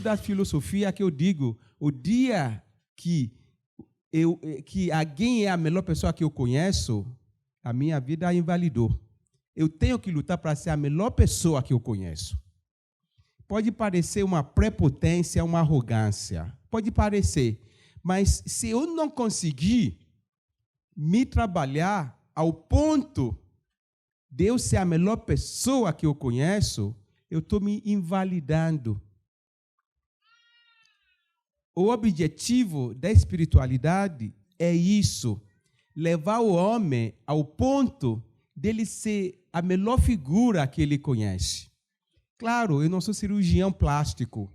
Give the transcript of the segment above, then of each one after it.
da filosofia que eu digo, o dia que alguém é a melhor pessoa que eu conheço, a minha vida invalidou. Eu tenho que lutar para ser a melhor pessoa que eu conheço. Pode parecer uma prepotência, uma arrogância. Pode parecer. Mas se eu não conseguir me trabalhar ao ponto de eu ser a melhor pessoa que eu conheço, eu estou me invalidando. O objetivo da espiritualidade é isso, levar o homem ao ponto dele ser a melhor figura que ele conhece. Claro, eu não sou cirurgião plástico,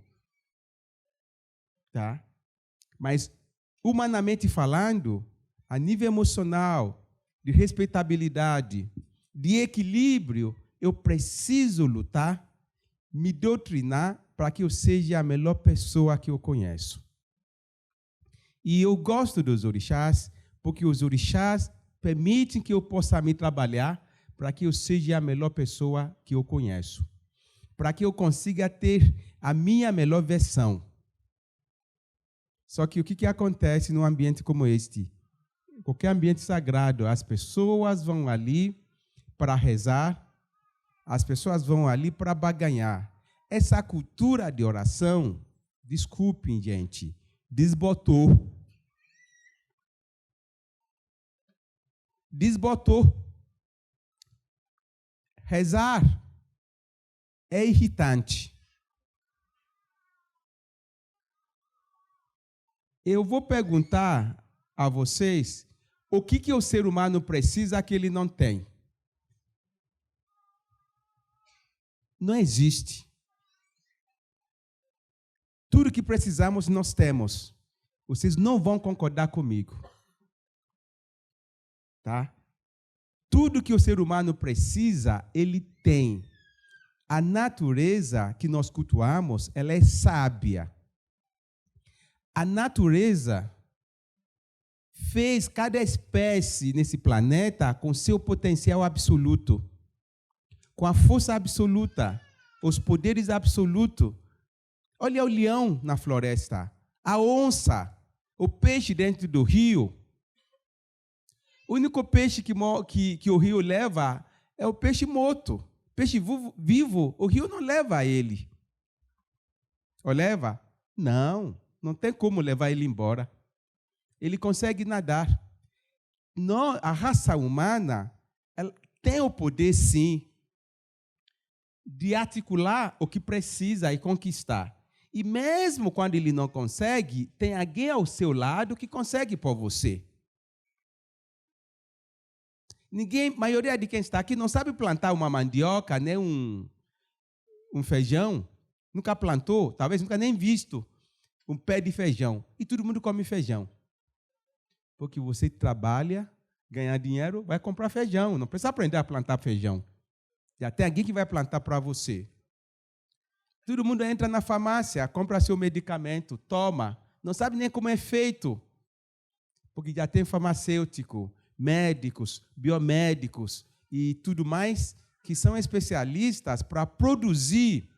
tá? Mas, humanamente falando, a nível emocional, de respeitabilidade, de equilíbrio, eu preciso lutar, me doutrinar para que eu seja a melhor pessoa que eu conheço. E eu gosto dos orixás, porque os orixás permitem que eu possa me trabalhar para que eu seja a melhor pessoa que eu conheço. Para que eu consiga ter a minha melhor versão. Só que o que acontece num ambiente como este? Qualquer ambiente sagrado, as pessoas vão ali para rezar, as pessoas vão ali para baganhar. Essa cultura de oração, desculpem, gente, desbotou. Rezar é irritante. Eu vou perguntar a vocês o que o ser humano precisa que ele não tem. Não existe. Tudo que precisamos, nós temos. Vocês não vão concordar comigo. Tá? Tudo que o ser humano precisa, ele tem. A natureza que nós cultuamos, ela é sábia. A natureza fez cada espécie nesse planeta com seu potencial absoluto, com a força absoluta, os poderes absolutos. Olha o leão na floresta, a onça, o peixe dentro do rio. O único peixe que o rio leva é o peixe morto. Peixe vivo, o rio não leva ele. Ou leva? Não, não tem como levar ele embora. Ele consegue nadar. Não, a raça humana ela tem o poder, sim, de articular o que precisa e conquistar. E mesmo quando ele não consegue, tem alguém ao seu lado que consegue por você. A maioria de quem está aqui não sabe plantar uma mandioca, nem um feijão. Nunca plantou, talvez nunca nem visto um pé de feijão. E todo mundo come feijão. Porque você trabalha, ganha dinheiro, vai comprar feijão. Não precisa aprender a plantar feijão. Já tem alguém que vai plantar para você. Todo mundo entra na farmácia, compra seu medicamento, toma. Não sabe nem como é feito. Porque já tem farmacêutico, médicos, biomédicos e tudo mais, que são especialistas para produzir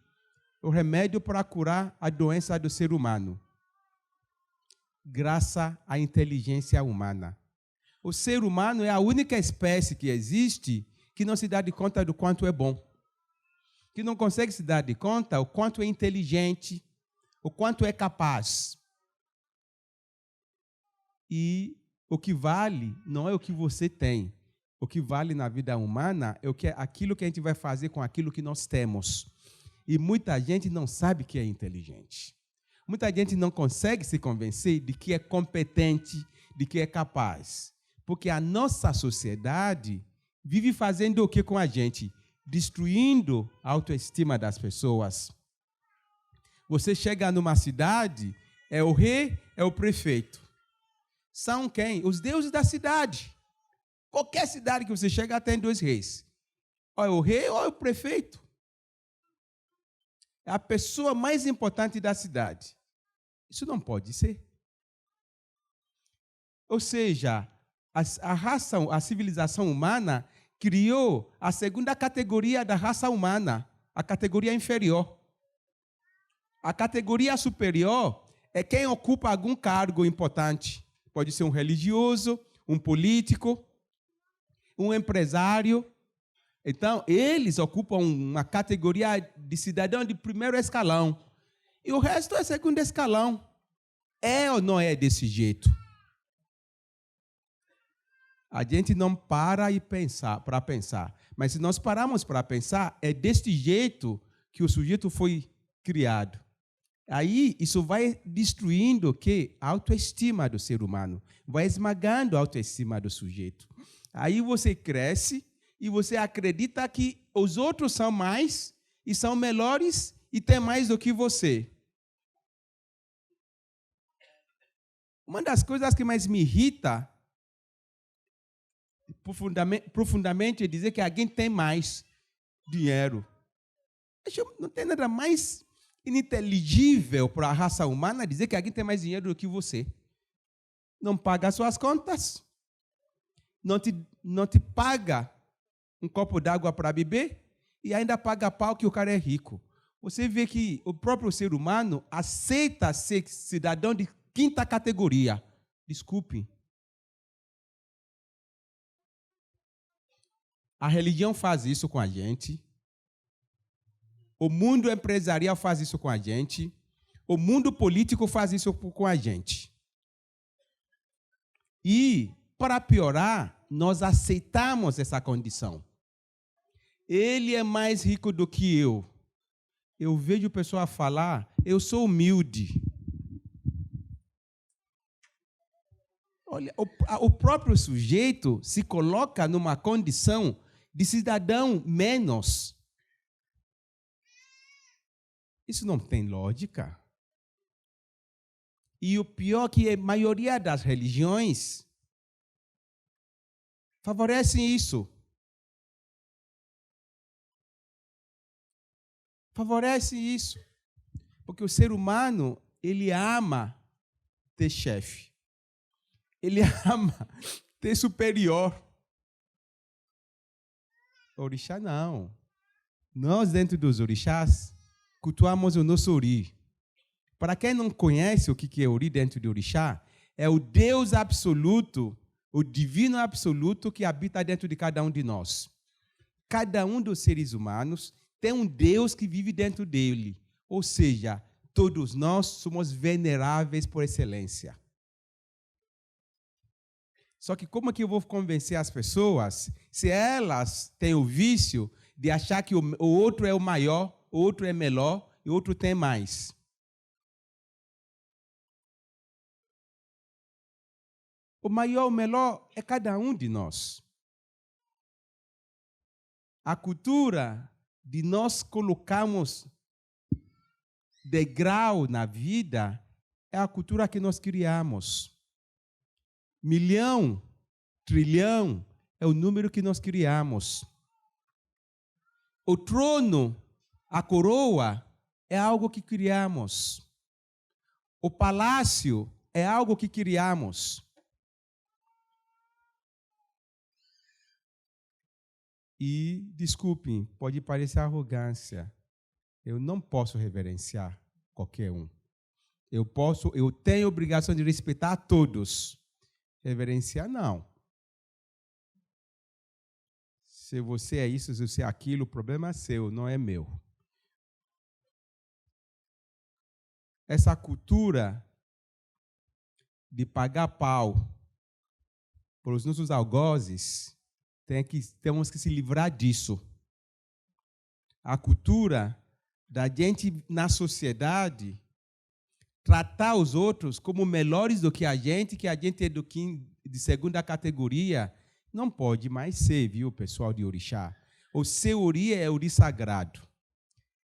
o remédio para curar a doença do ser humano. Graças à inteligência humana. O ser humano é a única espécie que existe que não se dá de conta do quanto é bom. Que não consegue se dar de conta o quanto é inteligente, o quanto é capaz. E o que vale não é o que você tem. O que vale na vida humana é aquilo que a gente vai fazer com aquilo que nós temos. E muita gente não sabe que é inteligente. Muita gente não consegue se convencer de que é competente, de que é capaz. Porque a nossa sociedade vive fazendo o que com a gente? Destruindo a autoestima das pessoas. Você chega numa cidade, é o rei, é o prefeito. São quem? Os deuses da cidade. Qualquer cidade que você chega tem 2 reis. Ou é o rei ou é o prefeito. É a pessoa mais importante da cidade. Isso não pode ser. Ou seja, a civilização humana criou a segunda categoria da raça humana, a categoria inferior. A categoria superior é quem ocupa algum cargo importante. Pode ser um religioso, um político, um empresário. Então, eles ocupam uma categoria de cidadão de primeiro escalão. E o resto é segundo escalão. É ou não é desse jeito? A gente não para para pensar. Mas se nós pararmos para pensar, é deste jeito que o sujeito foi criado. Aí, isso vai destruindo a autoestima do ser humano. Vai esmagando a autoestima do sujeito. Aí você cresce e você acredita que os outros são mais e são melhores e têm mais do que você. Uma das coisas que mais me irrita profundamente é dizer que alguém tem mais dinheiro. Não tem nada mais ininteligível para a raça humana dizer que alguém tem mais dinheiro do que você. Não paga suas contas. Não te paga um copo d'água para beber e ainda paga pau que o cara é rico. Você vê que o próprio ser humano aceita ser cidadão de quinta categoria. Desculpe. A religião faz isso com a gente. O mundo empresarial faz isso com a gente. O mundo político faz isso com a gente. E, para piorar, nós aceitamos essa condição. Ele é mais rico do que eu. Eu vejo pessoas falar, eu sou humilde. Olha, o próprio sujeito se coloca numa condição de cidadão menos. Isso não tem lógica. E o pior é que a maioria das religiões favorecem isso. Favorece isso. Porque o ser humano, ele ama ter chefe. Ele ama ter superior. Orixá não. Nós, dentro dos orixás, cultuamos o nosso ori. Para quem não conhece o que é ori dentro de orixá, é o Deus absoluto, o divino absoluto que habita dentro de cada um de nós. Cada um dos seres humanos tem um Deus que vive dentro dele. Ou seja, todos nós somos veneráveis por excelência. Só que como é que eu vou convencer as pessoas se elas têm o vício de achar que o outro é o maior, o outro é melhor e o outro tem mais? O maior, o melhor é cada um de nós. A cultura de nós colocarmos degrau na vida é a cultura que nós criamos. Milhão, trilhão é o número que nós criamos. O trono, a coroa, é algo que criamos. O palácio é algo que criamos. E, desculpem, pode parecer arrogância. Eu não posso reverenciar qualquer um. Eu tenho a obrigação de respeitar a todos. Reverenciar, não. Se você é isso, se você é aquilo, o problema é seu, não é meu. Essa cultura de pagar pau pelos nossos algozes, temos que se livrar disso. A cultura da gente na sociedade tratar os outros como melhores do que a gente é de segunda categoria, não pode mais ser, viu, pessoal de orixá. O seu ori é ori sagrado.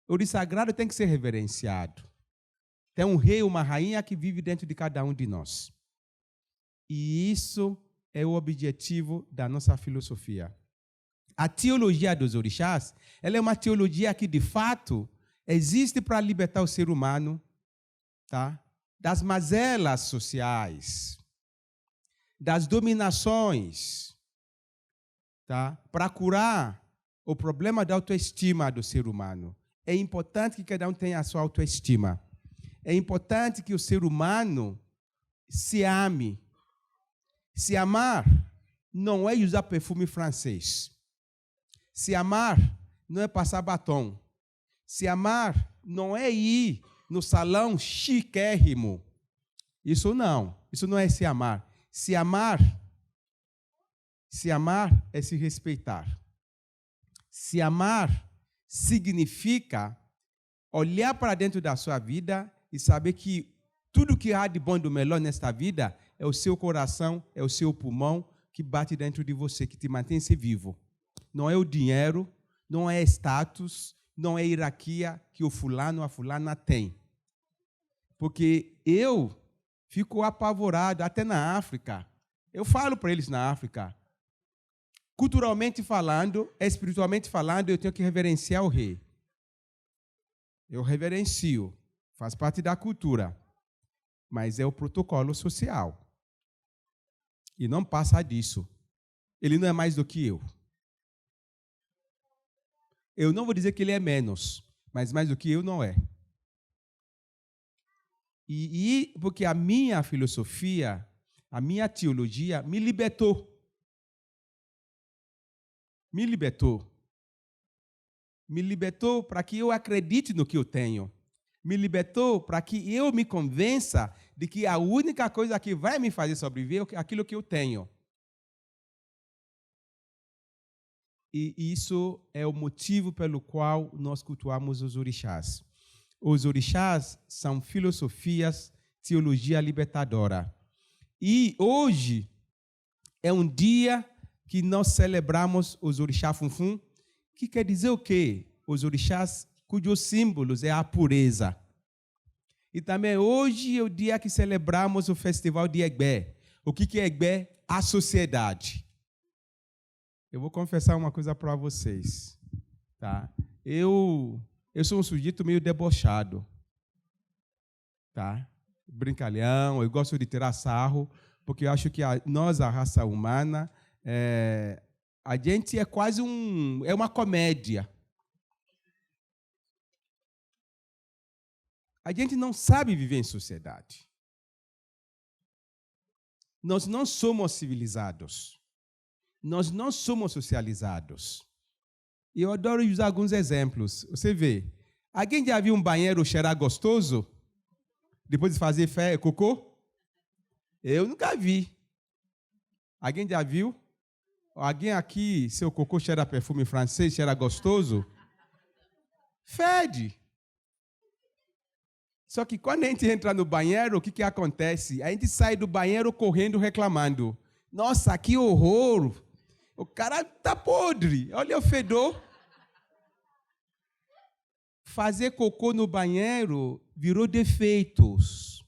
O ori sagrado tem que ser reverenciado. Tem um rei, uma rainha que vive dentro de cada um de nós. E isso é o objetivo da nossa filosofia. A teologia dos orixás, ela é uma teologia que, de fato, existe para libertar o ser humano, tá? Das mazelas sociais, das dominações, tá? Para curar o problema da autoestima do ser humano. É importante que cada um tenha a sua autoestima. é importante que o ser humano se ame. Se amar não é usar perfume francês. Se amar não é passar batom. Se amar não é ir no salão chiquérrimo. Isso não é se amar. Se amar é se respeitar. Se amar significa olhar para dentro da sua vida e saber que tudo que há de bom e do melhor nesta vida é o seu coração, é o seu pulmão que bate dentro de você, que te mantém ser vivo. Não é o dinheiro, não é status, não é hierarquia que o fulano ou a fulana tem. Porque eu fico apavorado, até na África. Eu falo para eles na África, culturalmente falando, espiritualmente falando, eu tenho que reverenciar o rei. Eu reverencio, faz parte da cultura, mas é o protocolo social. E não passa disso. Ele não é mais do que eu. Eu não vou dizer que ele é menos, mas mais do que eu não é. E porque a minha filosofia, a minha teologia me libertou. Me libertou. Me libertou para que eu acredite no que eu tenho. Me libertou para que eu me convença de que a única coisa que vai me fazer sobreviver é aquilo que eu tenho. E isso é o motivo pelo qual nós cultuamos os orixás. Os orixás são filosofias, teologia libertadora. E hoje é um dia que nós celebramos os orixás funfun, que quer dizer o quê? Os orixás cujos símbolos é a pureza. E também hoje é o dia que celebramos o festival de Egbé. O que é Egbé? A sociedade. Eu vou confessar uma coisa para vocês. Tá? Eu sou um sujeito meio debochado. Tá? Brincalhão, eu gosto de tirar sarro, porque eu acho que nós, a raça humana, a gente é quase é uma comédia. A gente não sabe viver em sociedade. Nós não somos civilizados. Nós não somos socializados. E eu adoro usar alguns exemplos. Você vê, alguém já viu um banheiro cheirar gostoso depois de fazer cocô? Eu nunca vi. Alguém já viu? Alguém aqui, seu cocô cheira perfume francês, cheira gostoso? Fede. Só que quando a gente entra no banheiro, o que acontece? A gente sai do banheiro correndo, reclamando. Nossa, que horror! O cara tá podre, olha o fedor. Fazer cocô no banheiro virou defeitos.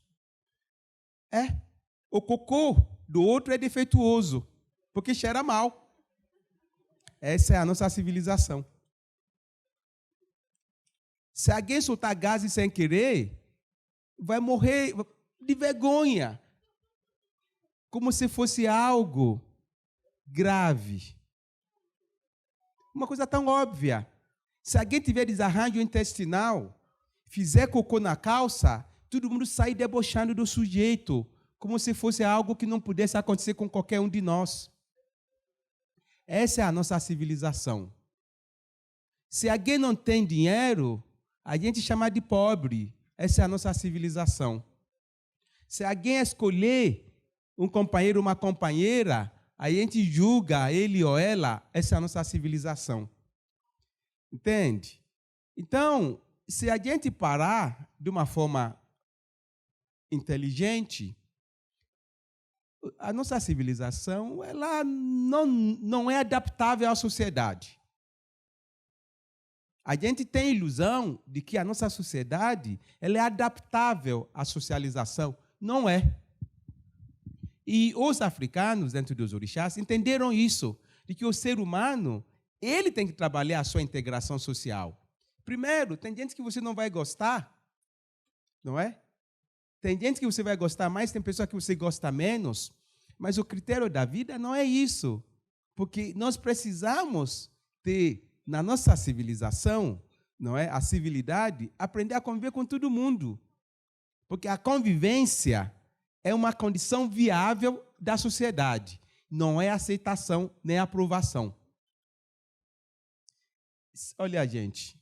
O cocô do outro é defeituoso, porque cheira mal. Essa é a nossa civilização. Se alguém soltar gases sem querer, vai morrer de vergonha, como se fosse algo grave. Uma coisa tão óbvia. Se alguém tiver desarranjo intestinal, fizer cocô na calça, todo mundo sai debochando do sujeito, como se fosse algo que não pudesse acontecer com qualquer um de nós. Essa é a nossa civilização. Se alguém não tem dinheiro, a gente chama de pobre. Essa é a nossa civilização. Se alguém escolher um companheiro ou uma companheira, a gente julga ele ou ela. Essa é a nossa civilização. Entende? Então, se a gente parar de uma forma inteligente, a nossa civilização ela não é adaptável à sociedade. A gente tem a ilusão de que a nossa sociedade ela é adaptável à socialização. Não é. E os africanos, dentro dos orixás, entenderam isso, de que o ser humano ele tem que trabalhar a sua integração social. Primeiro, tem gente que você não vai gostar, não é? Tem gente que você vai gostar mais, tem pessoa que você gosta menos, mas o critério da vida não é isso, porque nós precisamos ter, na nossa civilização, não é? A civilidade, aprender a conviver com todo mundo. Porque a convivência é uma condição viável da sociedade. Não é aceitação nem aprovação. Olha, gente,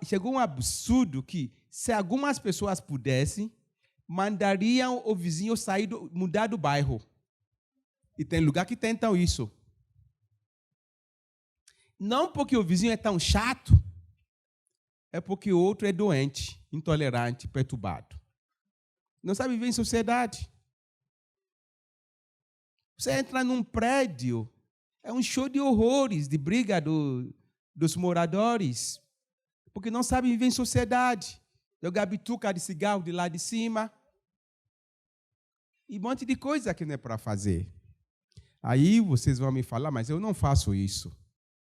chegou um absurdo que, se algumas pessoas pudessem, mandariam o vizinho mudar do bairro. E tem lugar que tentam isso. Não porque o vizinho é tão chato, é porque o outro é doente, intolerante, perturbado. Não sabe viver em sociedade. Você entra num prédio, é um show de horrores, de briga dos moradores, porque não sabe viver em sociedade. Jogar bituca de cigarro de lá de cima. E um monte de coisa que não é para fazer. Aí vocês vão me falar, mas eu não faço isso.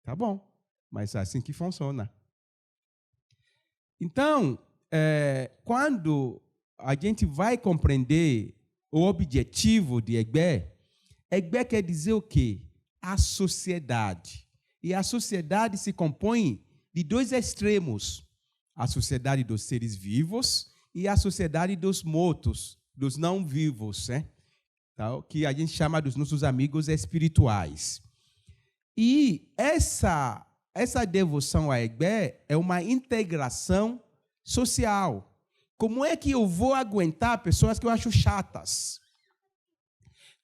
Tá bom, mas é assim que funciona. Então, quando a gente vai compreender o objetivo de Egbé quer dizer o quê? A sociedade. E a sociedade se compõe de dois extremos. A sociedade dos seres vivos e a sociedade dos mortos, dos não vivos, Então, que a gente chama dos nossos amigos espirituais. E essa devoção a Egbé é uma integração social. Como é que eu vou aguentar pessoas que eu acho chatas?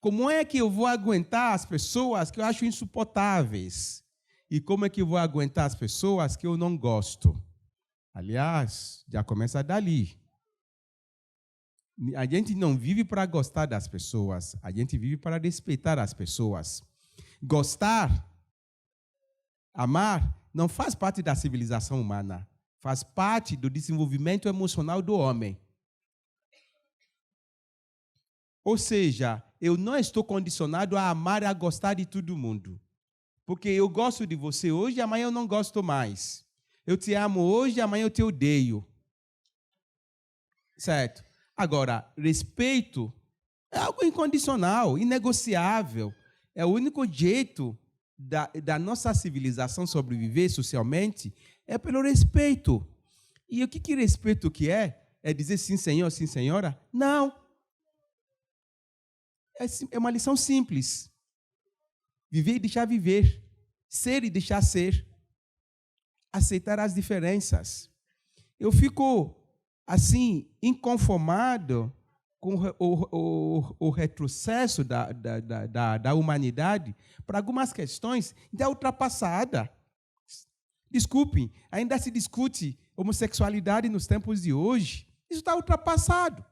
Como é que eu vou aguentar as pessoas que eu acho insuportáveis? E como é que eu vou aguentar as pessoas que eu não gosto? Aliás, já começa dali. A gente não vive para gostar das pessoas, a gente vive para respeitar as pessoas. Gostar, amar, não faz parte da civilização humana, faz parte do desenvolvimento emocional do homem. Ou seja, eu não estou condicionado a amar e a gostar de todo mundo. Porque eu gosto de você hoje, amanhã eu não gosto mais. Eu te amo hoje, amanhã eu te odeio. Certo? Agora, respeito é algo incondicional, inegociável. É o único jeito da nossa civilização sobreviver socialmente, é pelo respeito. E o que respeito que é? É dizer sim, senhor, sim, senhora? Não. É uma lição simples. Viver e deixar viver. Ser e deixar ser. Aceitar as diferenças. Eu fico, assim, inconformado com o retrocesso da humanidade para algumas questões da ultrapassada. Desculpem, ainda se discute homossexualidade nos tempos de hoje. Isso está ultrapassado.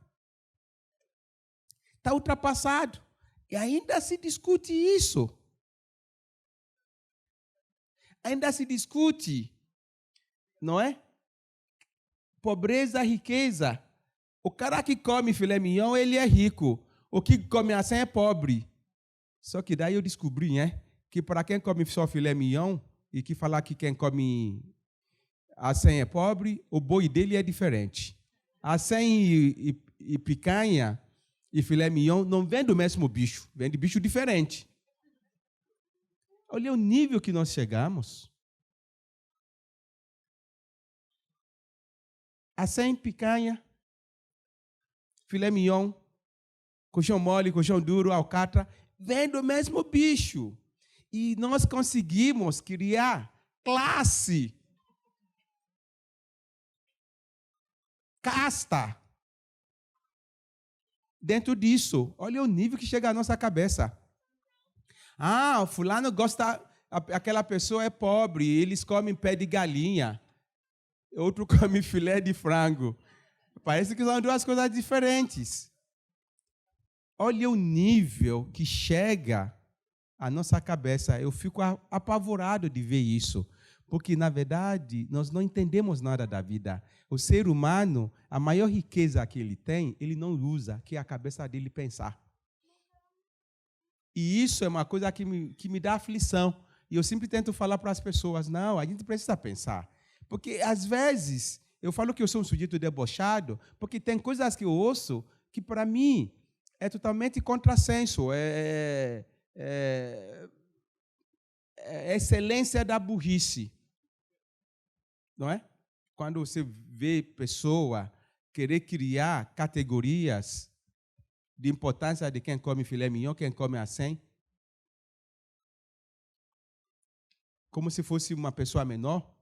Está ultrapassado. E ainda se discute isso. Ainda se discute, não é? Pobreza, riqueza. O cara que come filé mignon, ele é rico. O que come assim é pobre. Só que daí eu descobri, que para quem come só filé mignon, e que falar que quem come assim é pobre, o boi dele é diferente. Assim e picanha e filé mignon não vem do mesmo bicho, vem de bicho diferente. Olha o nível que nós chegamos. Assim, picanha, filé mignon, colchão mole, colchão duro, alcatra, vem do mesmo bicho. E nós conseguimos criar classe, casta, dentro disso. Olha o nível que chega à nossa cabeça. Ah, o fulano gosta, aquela pessoa é pobre, eles comem pé de galinha, outro come filé de frango. Parece que são duas coisas diferentes. Olha o nível que chega à nossa cabeça. Eu fico apavorado de ver isso, porque, na verdade, nós não entendemos nada da vida. O ser humano, a maior riqueza que ele tem, ele não usa, que é a cabeça dele pensar. E isso é uma coisa que me dá aflição. E eu sempre tento falar para as pessoas, não, a gente precisa pensar. Porque, às vezes, eu falo que eu sou um sujeito debochado, porque tem coisas que eu ouço que, para mim, é totalmente contrassenso. É excelência da burrice. Não é? Quando você vê pessoa querer criar categorias de importância de quem come filé mignon, quem come acém, como se fosse uma pessoa menor.